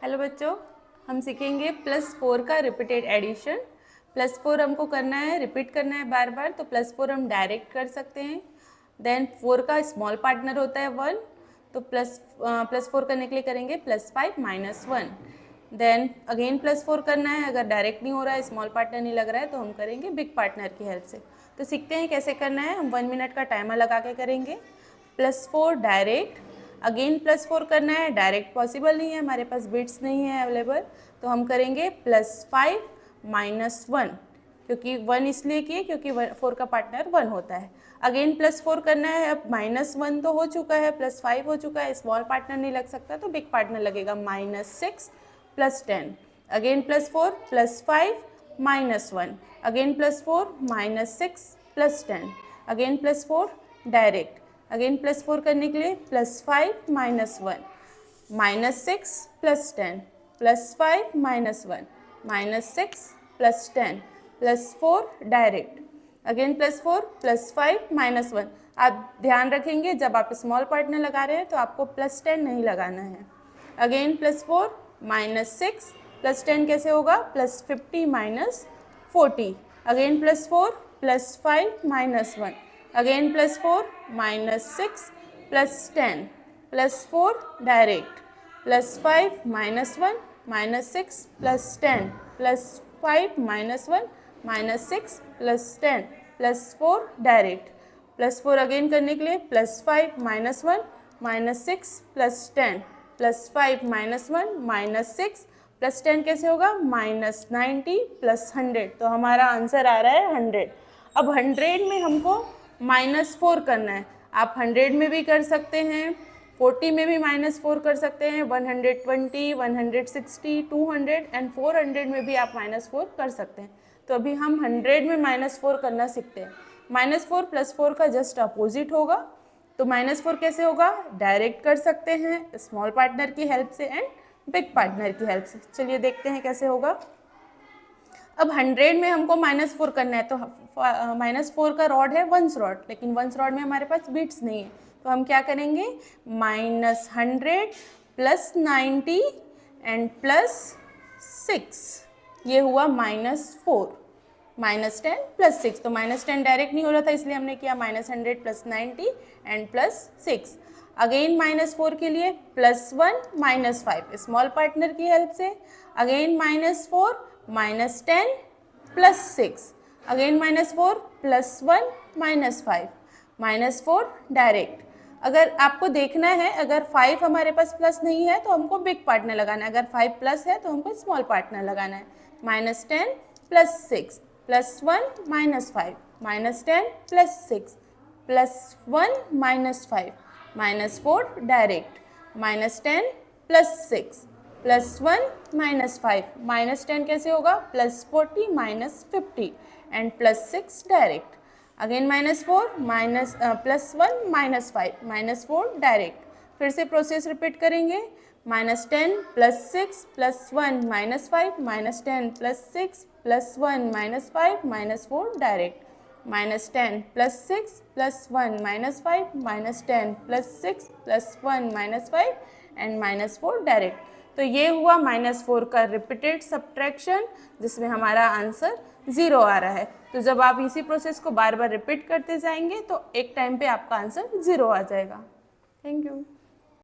Hello बच्चों, हम सीखेंगे +4 का रिपीटेड एडिशन। +4 हमको करना है, रिपीट करना है बार बार, तो +4 हम डायरेक्ट कर सकते हैं। देन 4 का स्मॉल पार्टनर होता है 1, तो +4 करने के लिए करेंगे +5 -1। देन अगेन +4 करना है, अगर डायरेक्ट नहीं हो रहा है, स्मॉल पार्टनर नहीं लग रहा है, तो हम करेंगे बिग पार्टनर की हेल्प से। तो सीखते हैं कैसे करना है। हम 1 मिनट का टाइमर लगा के करेंगे। +4 डायरेक्ट, अगेन +4 करना है, डायरेक्ट पॉसिबल नहीं है, हमारे पास बिट्स नहीं है अवेलेबल, तो हम करेंगे +5 -1, क्योंकि 1 इसलिए किए क्योंकि 4 का पार्टनर 1 होता है। अगेन +4 करना है, अब -1 तो हो चुका है, +5 हो चुका है, स्मॉल पार्टनर नहीं लग सकता तो बिग पार्टनर लगेगा, -6 +10। Again +4 +5 -1, again +4 -6 +10, again +4 direct, again +4 करने के लिए +5 -1 -6 +10 +5 -1 -6 +10 +4 डायरेक्ट, अगेन +4 +5 -1। आप ध्यान रखेंगे जब आप स्मॉल पार्टनर लगा रहे हैं तो आपको +10 नहीं लगाना है। अगेन +4 -6 +10 कैसे होगा, +50 -40, again +4 +5 -1, again +4 -6 +10 +4 direct, +5 -1 -6 +10 +5 -1 -6 +10 +4 direct, +4 again करने के लिए +5 -1 -6 +10 +5 -1 -6 +10 कैसे होगा, -90 +100, तो हमारा आंसर आ रहा है 100। अब 100 में हमको -4 करना है। आप 100 में भी कर सकते हैं, 40 में भी -4 कर सकते हैं, 120 160 200 एंड 400 में भी आप -4 कर सकते हैं। तो अभी हम 100 में -4 करना सीखते हैं। -4 +4 का जस्ट अपोजिट होगा, तो -4 कैसे होगा, डायरेक्ट कर सकते हैं स्मॉल पार्टनर की हेल्प से एंड बिग पार्टनर की हेल्प से। चलिए देखते हैं कैसे होगा। अब 100 में हमको -4 करना है, तो -4 का रॉड है 1s रॉड, लेकिन 1s रॉड में हमारे पास बीट्स नहीं है, तो हम क्या करेंगे, -100 +90 एंड +6, ये हुआ -4 -10 +6, तो -10 डायरेक्ट नहीं हो रहा था इसलिए हमने किया -100 +90 एंड +6। अगेन -4 के लिए +1 -5 स्मॉल पार्टनर की हेल्प से, अगेन -4 -10 +6, अगेन -4 +1 -5 -4 डायरेक्ट। अगर आपको देखना है, अगर 5 हमारे पास प्लस नहीं है तो हमको बिग पार्टनर लगाना है, अगर 5 प्लस है तो हमको स्मॉल पार्टनर लगाना है। -10 +6 +1 -5 -10 +6 +1 -5 -4 डायरेक्ट, -10 +6 +1 -5 -10 कैसे होगा, +40 -50 एंड +6 डायरेक्ट, अगेन -4 +1 -5 -4 डायरेक्ट। फिर से प्रोसेस रिपीट करेंगे, -10 +6 +1 -5 -10 +6 +1 -5 -4 डायरेक्ट, -10 +6 +1 -5 -10 +6 +1 -5 एंड -4 डायरेक्ट। तो ये हुआ -4 का रिपीटेड सब्ट्रैक्शन, जिसमें हमारा आंसर 0 आ रहा है। तो जब आप इसी प्रोसेस को बार बार रिपीट करते जाएंगे तो एक टाइम पे आपका आंसर 0 आ जाएगा। Thank you.